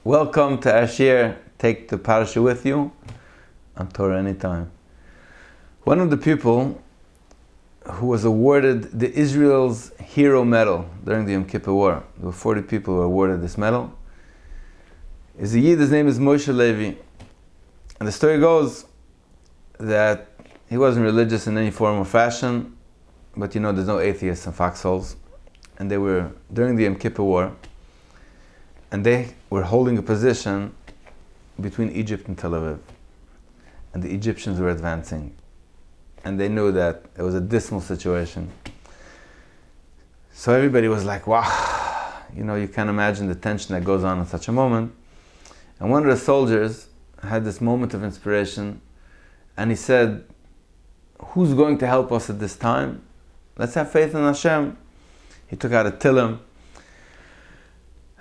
Welcome to Ashir. Take the Parasha with you on Torah anytime. One of the people who was awarded the Israel's Hero Medal during the Yom Kippur War, there were 40 people who were awarded this medal, is a Yid. His name is Moshe Levi. And the story goes that he wasn't religious in any form or fashion, but there's no atheists in foxholes. And they were during the Yom Kippur War, and they were holding a position between Egypt and Tel Aviv. And the Egyptians were advancing. And they knew that it was a dismal situation. So everybody was like, wow, you can't imagine the tension that goes on in such a moment. And one of the soldiers had this moment of inspiration, and he said, who's going to help us at this time? Let's have faith in Hashem. He took out a Tillim,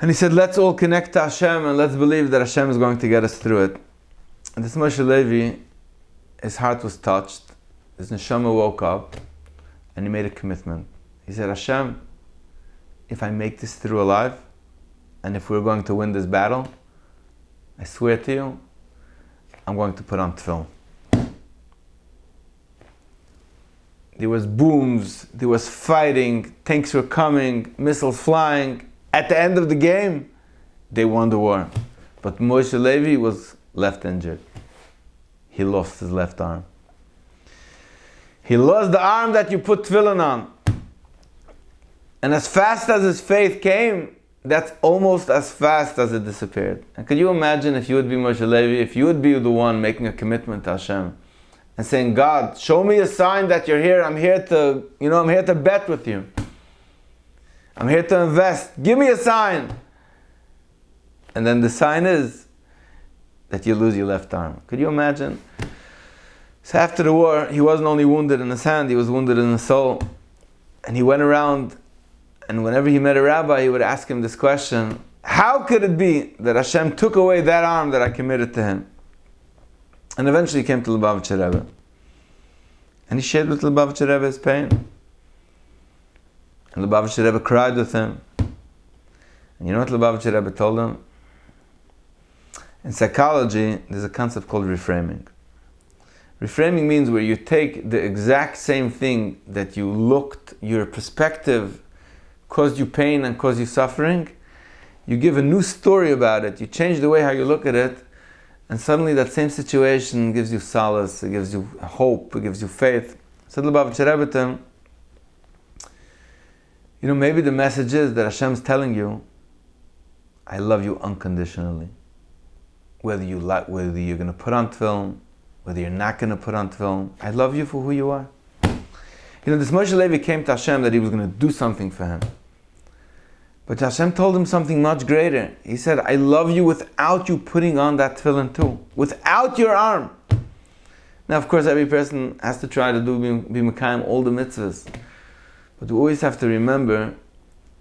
and he said, let's all connect to Hashem and let's believe that Hashem is going to get us through it. And this Moshe Levi, his heart was touched, his neshama woke up, and he made a commitment. He said, Hashem, if I make this through alive, and if we're going to win this battle, I swear to you, I'm going to put on tefillin. There was booms, there was fighting, tanks were coming, missiles flying. At the end of the game, they won the war. But Moshe Levi was left injured. He lost his left arm. He lost the arm that you put tefillin on. And as fast as his faith came, that's almost as fast as it disappeared. And could you imagine if you would be Moshe Levi, if you would be the one making a commitment to Hashem and saying, God, show me a sign that you're here. I'm here to bet with you. I'm here to invest. Give me a sign. And then the sign is that you lose your left arm. Could you imagine? So after the war, he wasn't only wounded in his hand, he was wounded in his soul. And he went around, and whenever he met a rabbi, he would ask him this question: how could it be that Hashem took away that arm that I committed to him? And eventually he came to Lubavitcher Rebbe. And he shared with Lubavitcher Rebbe his pain. And Lubavitcher Rebbe cried with him. And you know what Lubavitcher Rebbe told him? In psychology, there's a concept called reframing. Reframing means where you take the exact same thing that you looked, your perspective caused you pain and caused you suffering, you give a new story about it, you change the way how you look at it, and suddenly that same situation gives you solace, it gives you hope, it gives you faith. Said Lubavitcher Rebbe to him, maybe the message is that Hashem's telling you, I love you unconditionally. Whether you're going to put on tefillin, whether you're not going to put on tefillin, I love you for who you are. This Moshe Levi came to Hashem that he was going to do something for him. But Hashem told him something much greater. He said, I love you without you putting on that tefillin too. Without your arm. Now, of course, every person has to try to be mekayim all the mitzvahs. But we always have to remember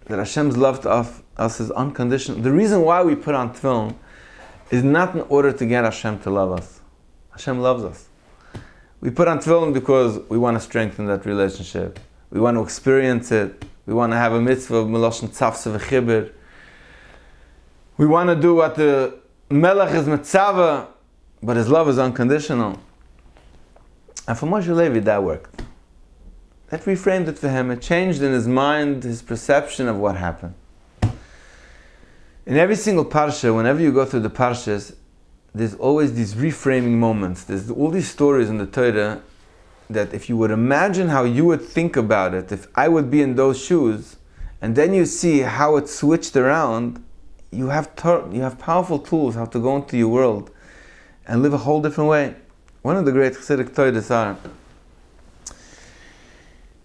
that Hashem's love to us is unconditional. The reason why we put on tefillin is not in order to get Hashem to love us. Hashem loves us. We put on tefillin because we want to strengthen that relationship. We want to experience it. We want to have a mitzvah of meloshen tzafsa v'chibur. We want to do what the melech is mitzvah, but his love is unconditional. And for Moshe Levi, that worked. That reframed it for him. It changed in his mind his perception of what happened. In every single parsha, whenever you go through the parshas, there's always these reframing moments. There's all these stories in the Torah that if you would imagine how you would think about it, if I would be in those shoes, and then you see how it switched around, you have powerful tools how to go into your world and live a whole different way. One of the great Chassidic Toidas are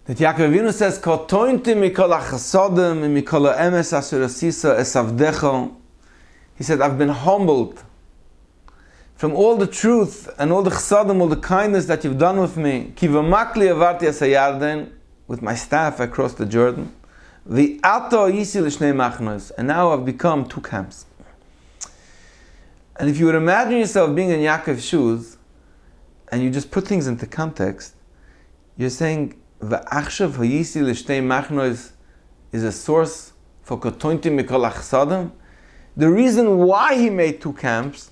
that Yaakov Avinu says, "Kotointi mikol hachasodim mikol ha'emes asher asisa esavdecho." He said, I've been humbled from all the truth and all the chasadim, all the kindness that you've done with me. Ki v'makli avarti es hayarden, with my staff I crossed the Jordan. V'ato yisi l'shnei machnos, and now I've become two camps. And if you would imagine yourself being in Yaakov's shoes, and you just put things into context, you're saying, V'achshav hayisi l'shnei machnos is a source for kotointi mikol hachasadim. the reason why he made two camps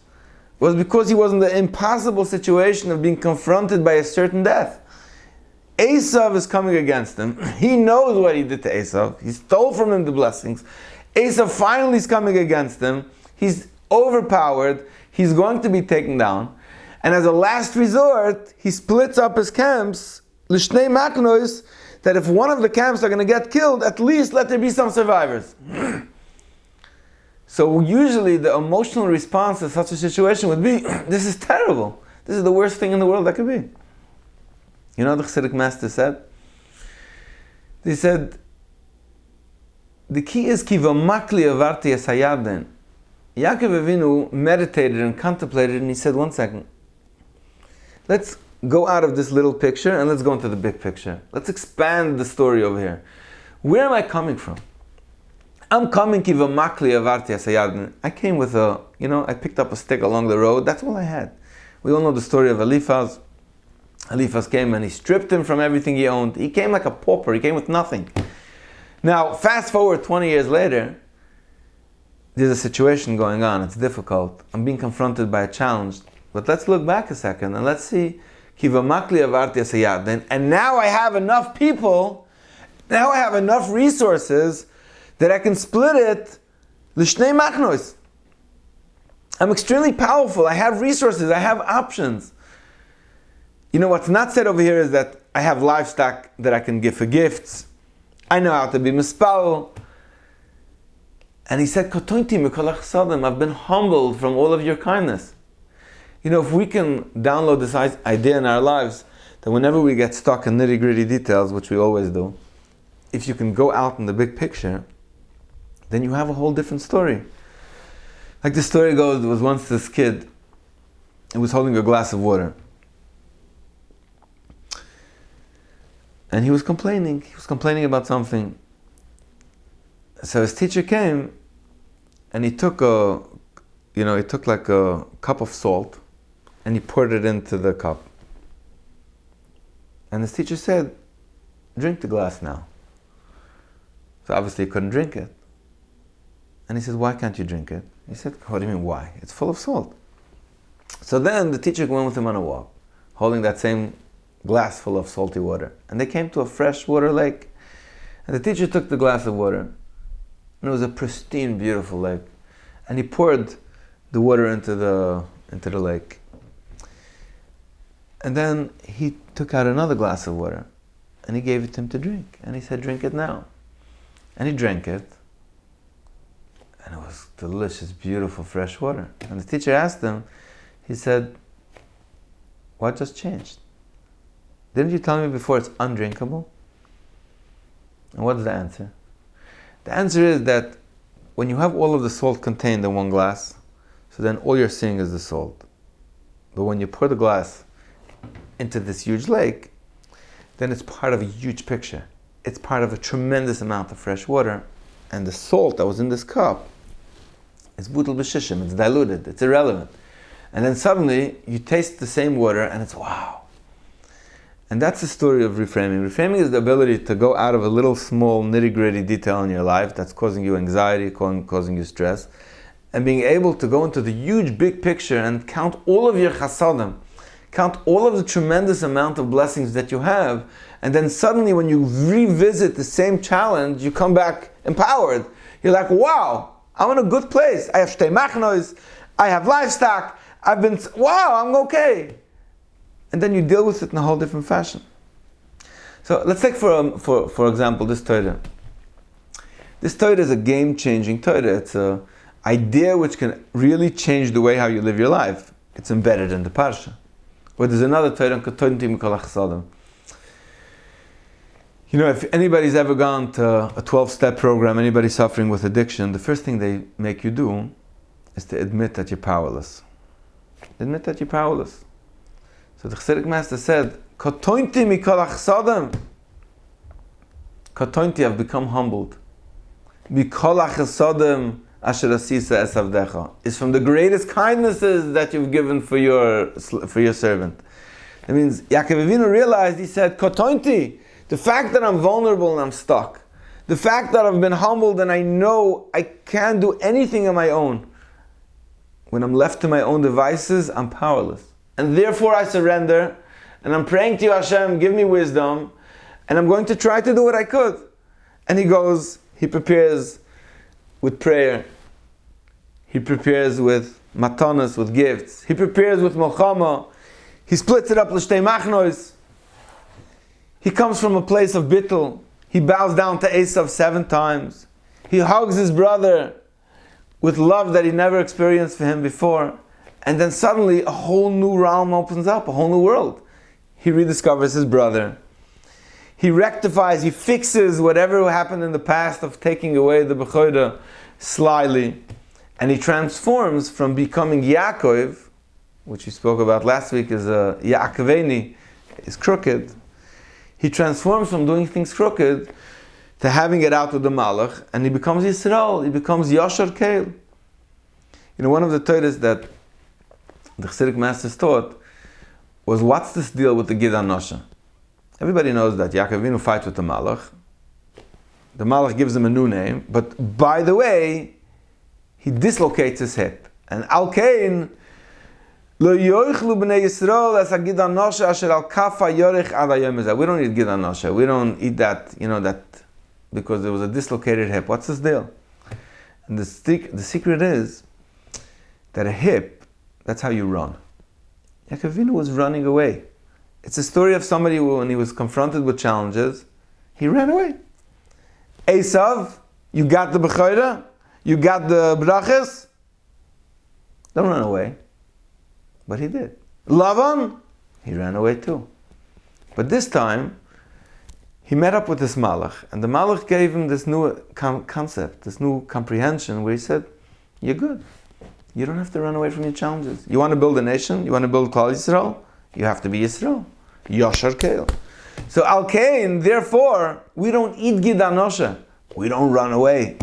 was because he was in the impossible situation of being confronted by a certain death. Esav is coming against him. He knows what he did to Esav. He stole from him the blessings. Esav finally is coming against him. He's overpowered. He's going to be taken down. And as a last resort, he splits up his camps, l'shnei maknos, that if one of the camps are going to get killed, at least let there be some survivors. So usually the emotional response to such a situation would be, this is terrible. This is the worst thing in the world that could be. You know what the Chassidic master said? They said, the key is ki v'makli avarti es hayarden. Yaakov Avinu meditated and contemplated, and he said, 1 second. Let's go out of this little picture and let's go into the big picture. Let's expand the story over here. Where am I coming from? I'm coming ki v'makli avarti es hayarden. I came with I picked up a stick along the road. That's all I had. We all know the story of Eliphaz. Eliphaz came and he stripped him from everything he owned. He came like a pauper. He came with nothing. Now, fast forward 20 years later, there's a situation going on. It's difficult. I'm being confronted by a challenge. But let's look back a second and let's see. And now I have enough people, now I have enough resources that I can split it l'shnei machnos. I'm extremely powerful. I have resources. I have options. You know, what's not said over here is that I have livestock that I can give for gifts. I know how to be mispal. And he said, I've been humbled from all of your kindness. You know, if we can download this idea in our lives, that whenever we get stuck in nitty-gritty details, which we always do, if you can go out in the big picture, then you have a whole different story. Like the story goes, there was once this kid, he was holding a glass of water. And he was complaining about something. So his teacher came, and he took like a cup of salt, and he poured it into the cup. And his teacher said, drink the glass now. So obviously he couldn't drink it. And he said, why can't you drink it? He said, what do you mean why? It's full of salt. So then the teacher went with him on a walk, holding that same glass full of salty water. And they came to a freshwater lake. And the teacher took the glass of water, and it was a pristine, beautiful lake. And he poured the water into the lake. And then he took out another glass of water, and he gave it to him to drink. And he said, drink it now. And he drank it. And it was delicious, beautiful, fresh water. And the teacher asked him, he said, what just changed? Didn't you tell me before it's undrinkable? And what's the answer? The answer is that when you have all of the salt contained in one glass, so then all you're seeing is the salt. But when you pour the glass into this huge lake, then it's part of a huge picture. It's part of a tremendous amount of fresh water, and the salt that was in this cup is butel b'shishim, it's diluted, it's irrelevant. And then suddenly you taste the same water and it's wow. And that's the story of reframing. Reframing is the ability to go out of a little small nitty-gritty detail in your life that's causing you anxiety, causing you stress, and being able to go into the huge big picture and count all of your chasadim, count all of the tremendous amount of blessings that you have, and then suddenly when you revisit the same challenge, you come back empowered. You're like, wow, I'm in a good place. I have shtei machnos, I have livestock, I'm okay. And then you deal with it in a whole different fashion. So let's take for example this Torah. This Torah is a game-changing Torah. It's an idea which can really change the way how you live your life. It's embedded in the Parasha. But there's another Torah, you know, if anybody's ever gone to a 12-step program, anybody suffering with addiction, the first thing they make you do is to admit that you're powerless. Admit that you're powerless. So the Chassidic master said, Katointi mikol achsadim. Katointi, I've become humbled. Mikol achsadim asher asisa es avdecha. It's from the greatest kindnesses that you've given for your servant. That means Yaakov Avinu realized, he said, Katointi, the fact that I'm vulnerable and I'm stuck, The fact that I've been humbled and I know I can't do anything on my own. When I'm left to my own devices, I'm powerless. And therefore I surrender, and I'm praying to you, Hashem, give me wisdom, and I'm going to try to do what I could. And he prepares with prayer. He prepares with matanas, with gifts. He prepares with milchama. He splits it up l'shtei machnos. He comes from a place of bittul. He bows down to Esav 7 times. He hugs his brother with love that he never experienced for him before. And then suddenly a whole new realm opens up, a whole new world. He rediscovers his brother. He rectifies, he fixes whatever happened in the past of taking away the Bechodah slyly. And he transforms from becoming Yaakov, which we spoke about last week as a Yaakoveni, is crooked. He transforms from doing things crooked to having it out with the Malach, and he becomes Yisrael, he becomes Yashar Keil. One of the Torahs that the Chassidic masters taught was, what's this deal with the Gid HaNosha? Everybody knows that Yaakov Avinu fights with the Malach. The Malach gives him a new name, but by the way, he dislocates his hip. And Al Kain, Lo yoichlu b'nei Yisrael as a Gid HaNosha asher al kafa yorich ad hayom hazeh. We don't eat Gid HaNosha. We don't eat that, that because there was a dislocated hip. What's this deal? And the secret is that a hip, that's how you run. Yaakov Avinu was running away. It's a story of somebody who, when he was confronted with challenges, he ran away. Esav, you got the Bechodah, you got the brachas, don't run away. But he did. Lavan, he ran away too. But this time, he met up with this Malach, and the Malach gave him this new concept, this new comprehension, where he said, you're good. You don't have to run away from your challenges. You want to build a nation? You want to build Klal Yisrael? You have to be Yisrael. Yashar Keil. So Al Kain, therefore, we don't eat Gid HaNosha. We don't run away.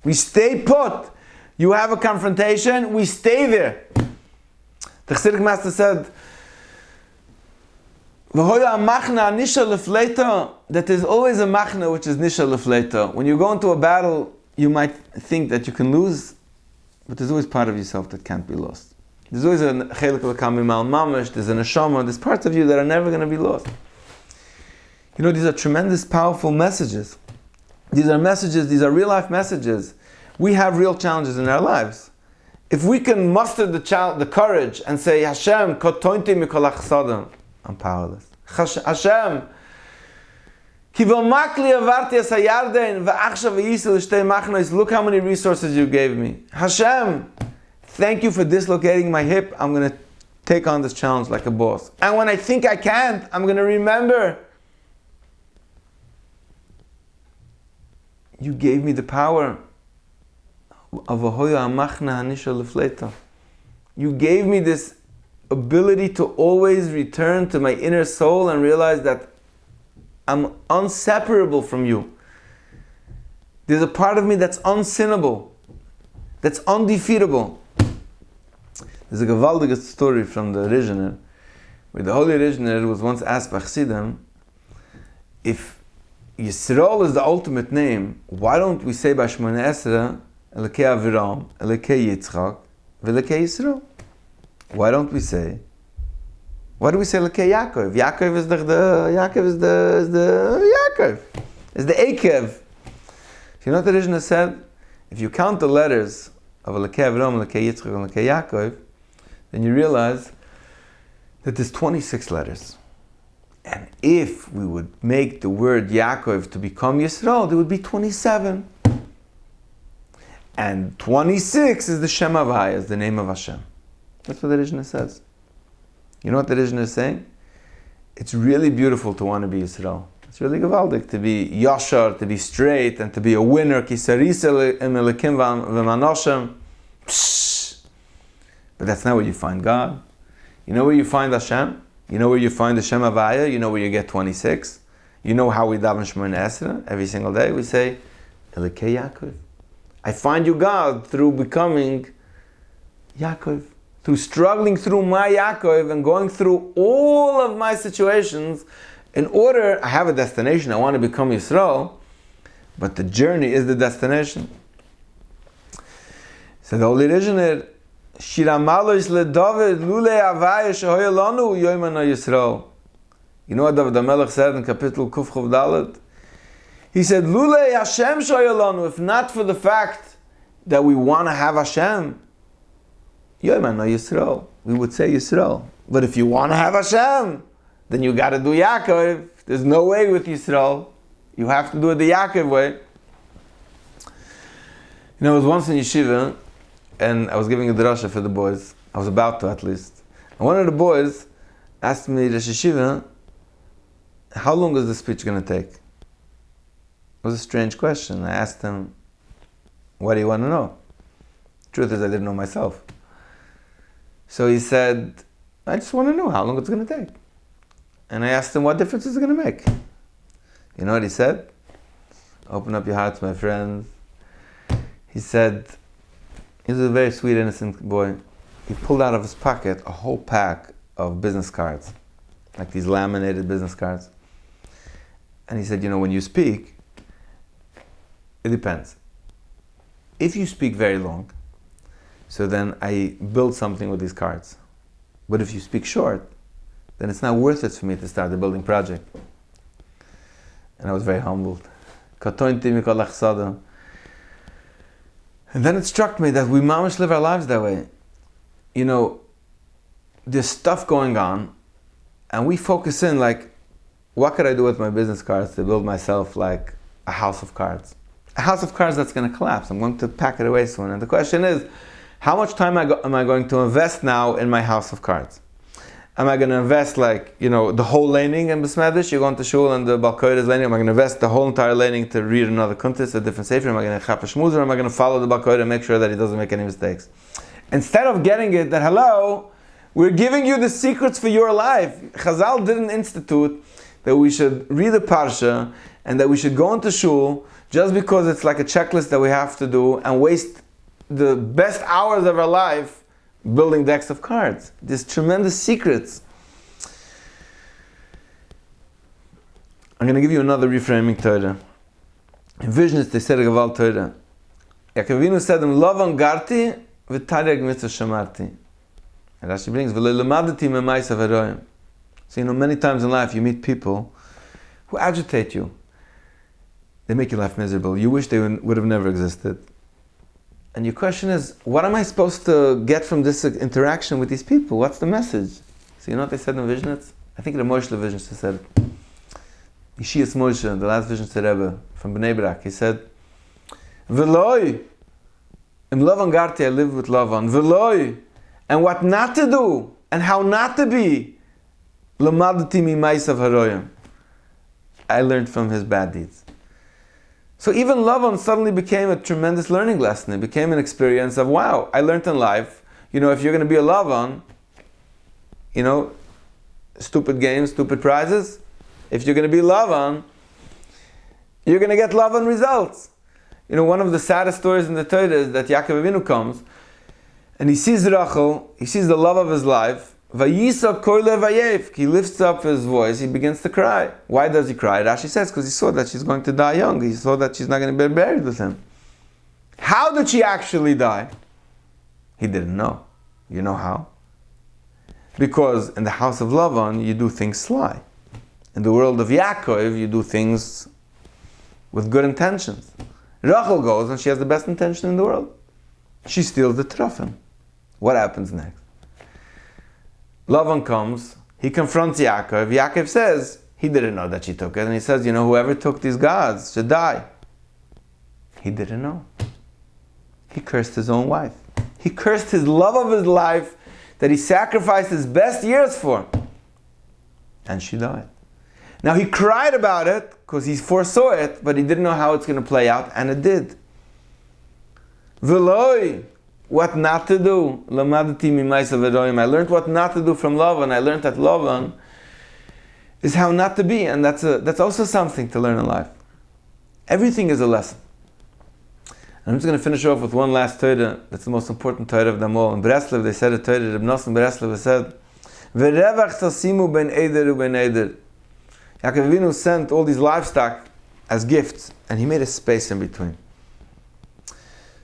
We stay put. You have a confrontation, we stay there. The Chassidic master said, that there's always a machna which is nisha lefleita. When you go into a battle, you might think that you can lose, but there's always part of yourself that can't be lost. There's always a chelik l'kam mal mamash, there's a neshama, there's parts of you that are never going to be lost. These are tremendous, powerful messages. These are messages, these are real life messages. We have real challenges in our lives. If we can muster the courage and say, Hashem, kotointi mikol achsadim, I'm powerless. Hashem, kivomakli avarti es hayarden va'achshav v'yisel shtei machnos, look how many resources you gave me. Hashem, thank you for dislocating my hip. I'm going to take on this challenge like a boss. And when I think I can't, I'm going to remember, you gave me the power. You gave me this ability to always return to my inner soul and realize that I'm inseparable from you. There's a part of me that's unsinnable, that's undefeatable. There's a gewaldige story from the Originer, where the Holy Originer was once asked by Chassidim, if Yisrael is the ultimate name, why don't we say by Shmoneh Esrei, Elokei Aviram, Elokei Yitzchak, Elokei Yisrael? Why do we say Elokei Yaakov? Yaakov is the Yaakov, is the Akev. You know what the Rishna said? If you count the letters of Elokei Aviram, Elokei Yitzchak, Elokei Yaakov, then you realize that there's 26 letters. And if we would make the word Yaakov to become Yisrael, there would be 27. And 26 is the Shem Havaya, is the name of Hashem. That's what the Rishna says. You know what the Rishna is saying? It's really beautiful to want to be Yisrael. It's really gewaldig to be Yashar, to be straight, and to be a winner. Ki sarisa emelekim v'manoshem. But that's not where you find God. You know where you find Hashem? You know where you find the Shem Havaya? You know where you get 26? You know how we daven Shmoneh Esrei every single day? We say, Elokei Yaakov. I find you, God, through becoming Yaakov, through struggling through my Yaakov and going through all of my situations in order, I have a destination, I want to become Yisrael, but the journey is the destination. So the Holy Originator, Shira Malois le David lule avaya shehoya lanu yoyman Yisrael. You know what David HaMelech said in Kapitel Kuf Chav Dalet? He said, Lule Hashem shehoya lanu, if not for the fact that we want to have Hashem, yoyman Yisrael, we would say Yisrael. But if you want to have Hashem, then you got to do Yaakov. There's no way with Yisrael. You have to do it the Yaakov way. You know, I was once in yeshiva, and I was giving a drasha for the boys. I was about to, at least. And one of the boys asked me, Rosh Yeshiva, how long is the speech going to take? It was a strange question. I asked him, what do you want to know? Truth is, I didn't know myself. So he said, I just want to know how long it's going to take. And I asked him, what difference is it going to make? You know what he said? Open up your hearts, my friends. He said, he was a very sweet, innocent boy. He pulled out of his pocket a whole pack of business cards, like these laminated business cards. And he said, you know, when you speak, it depends. If you speak very long, so then I build something with these cards. But if you speak short, then it's not worth it for me to start the building project. And I was very humbled. And then it struck me that we mamish live our lives that way. You know, there's stuff going on, and we focus in like, what could I do with my business cards to build myself like a house of cards? A house of cards that's going to collapse. I'm going to pack it away soon. And the question is, how much time am I going to invest now in my house of cards? Am I going to invest like, you know, the whole laning in Besmedish? You're going to shul and the Balkoid is laning. Am I going to invest the whole entire laning to read another kuntis, a different sefer? Am I going to chap a shmuz, or am I going to follow the Balkoid and make sure that he doesn't make any mistakes? Instead of getting it that, hello, we're giving you the secrets for your life. Chazal didn't institute that we should read the Parasha and that we should go into shul just because it's like a checklist that we have to do and waste the best hours of our life building decks of cards. There's tremendous secrets. I'm going to give you another reframing Torah. In Visions, they said a Gewalt Torah. Yaakov Avinu said, Lavan garti v'tareg mitzvah shamarti. And Rashi brings, V'le'lemadati me'maisa v'roim. So you know, many times in life you meet people who agitate you. They make your life miserable. You wish they would have never existed. And your question is, what am I supposed to get from this interaction with these people? What's the message? So you know what they said in Vishnitz? I think the Moshe Vishnitz said, Yeshias Moshe, the last Vishnitz Rebbe from Bnei Brak, he said, V'loi, im Lavan Garti, I live with Lavan, V'loi, and what not to do, and how not to be, Lamadati mi ma'asav haroyim. I learned from his bad deeds. So even Lavan suddenly became a tremendous learning lesson. It became an experience of, wow, I learned in life, you know, if you're going to be a Lavan, you know, stupid games, stupid prizes. If you're going to be Lavan, you're going to get Lavan results. You know, one of the saddest stories in the Torah is that Yaakov Avinu comes, and he sees Rachel, he sees the love of his life, Vayishlach koile vayef. He lifts up his voice, he begins to cry. Why does he cry? Rashi says, because he saw that she's going to die young. He saw that she's not going to be buried with him. How did she actually die? He didn't know. You know how? Because in the house of Lavan, you do things sly. In the world of Yaakov, you do things with good intentions. Rachel goes and she has the best intention in the world. She steals the terafim. What happens next? Lavan comes, he confronts Yaakov. Yaakov says, he didn't know that she took it. And he says, you know, whoever took these gods should die. He didn't know. He cursed his own wife. He cursed his love of his life that he sacrificed his best years for. And she died. Now he cried about it because he foresaw it, but he didn't know how it's going to play out, and it did. V'loi, what not to do. Lamadati mimaisa v'roim. I learned what not to do from Lavan. I learned that Lavan is how not to be, and that's also something to learn in life. Everything is a lesson. And I'm just going to finish off with one last Torah. That's the most important Torah of them all. In Breslev, they said a Torah. Reb Nosson Breslev said, "V'revach tasimu ben eder uben eder." Yaakov Avinu sent all these livestock as gifts, and he made a space in between.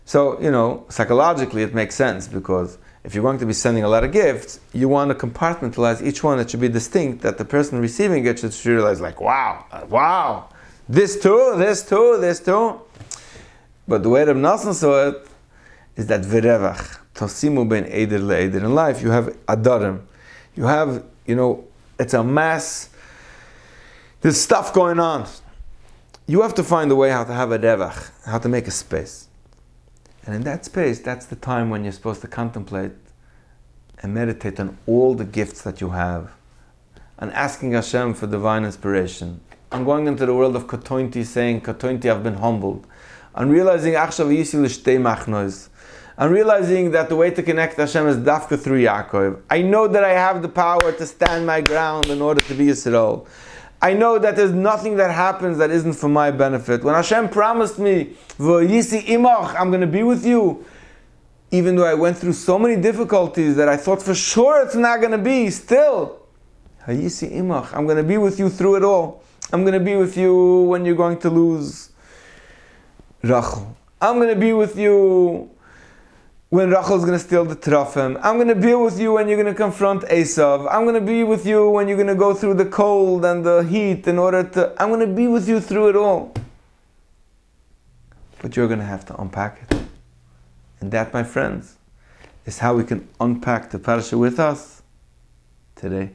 So, psychologically it makes sense, because if you're going to be sending a lot of gifts, you want to compartmentalize each one. It should be distinct, that the person receiving it should realize, like, wow, this too. But the way Reb Nosson saw it is that v'revach, tosimu ben eder le'eder. In life you have adarim. You have, it's a mass. There's stuff going on. You have to find a way how to have a revach, how to make a space. And in that space, that's the time when you're supposed to contemplate and meditate on all the gifts that you have, and asking Hashem for divine inspiration, and going into the world of Katointi, saying, Katointi, I've been humbled, and realizing, Achshav Yisi l'shtei machnos, and realizing that the way to connect Hashem is dafka through Yaakov. I know that I have the power to stand my ground in order to be Yisrael. I know that there's nothing that happens that isn't for my benefit. When Hashem promised me, Vayishlach imach, I'm going to be with you, even though I went through so many difficulties that I thought for sure it's not going to be, still, Vayishlach imach, I'm going to be with you through it all. I'm going to be with you when you're going to lose Rachel. I'm going to be with you when Rachel's going to steal the Terafim. I'm going to be with you when you're going to confront Esav. I'm going to be with you when you're going to go through the cold and the heat I'm going to be with you through it all. But you're going to have to unpack it. And that, my friends, is how we can unpack the Parasha with us today.